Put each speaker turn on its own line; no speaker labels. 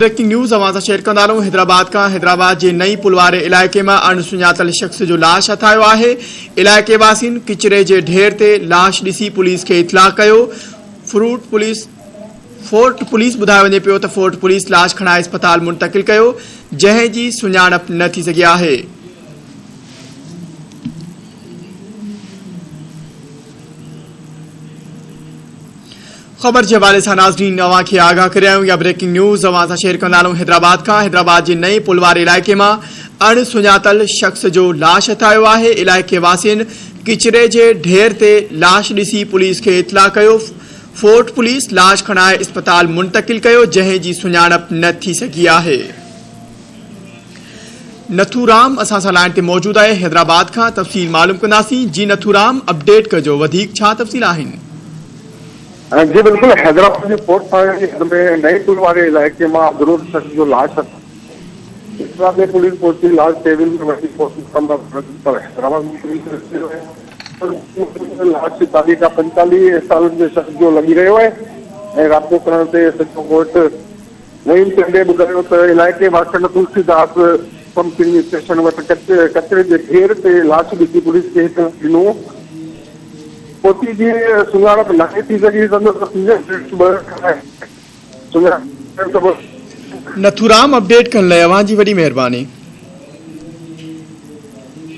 Breaking news अवां share कंदा रहूं। हैदराबाद जे नई पुलवारे इलाइक़े में अणसुञातल शख्स जो लाश हथायो आहे। इलाइक़े वासियुनि किचरे जे ढेर ते लाश ॾिसी पुलिस खे इतलाह कयो। फोर्ट पुलिस ॿुधायो वञे पियो त फोर्ट पुलिस लाश खणाए अस्पताल मुंतकिल कयो, जंहिं जी सुञाणप न थी सघी आहे। खबर के हवाले से नाज़रीन अवां खे आगाह करायूं या ब्रेकिंग न्यूज़ अवां सां शेयर कंदा रहूं। हैदराबाद जे नए पुलवारे इलाइक़े में अणसुञातल शख्स जो लाश हथायो आहे। इलाइक़े वासियुनि किचरे जे ढेर ते लाश ॾिसी पुलिस खे इतलाह कयो। फोर्ट पुलिस लाश खणाए अस्पताल मुंतकिल कयो, जंहिं जी सुञाणप न थी सघी आहे। नथूराम असां सां लाइन ते मौजूद आहे। हैदराबाद खां तफ़सील मालूम कंदासीं। जी नथूराम, अपडेट कजो, वधीक छा तफ़सील आहिनि?
जी बिल्कुल, हैदराबाद के फोर्ट फायर में नए पुलवारे इलाके में अब्दुल शख्स जो लाश है, इस में पुलिस पहुंची। लाश टेबल में वही पर हैदराबाद लाश की तारीख 45 साल के शख्स जो लगी रहो है। राबो करण से सचो कोर्ट नईम चंडे ॿुधायो त इलाइक़े वासियुनि तुलसीदास पंप फिलिंग स्टेशन वटि कचरे के ढेर से लाश ॾिसी पुलिस खे ॾिनो। पोती जी सुञाणप न थी सघी।
नथूराम, अपडेट करण लाइ अवां जी वॾी महिरबानी।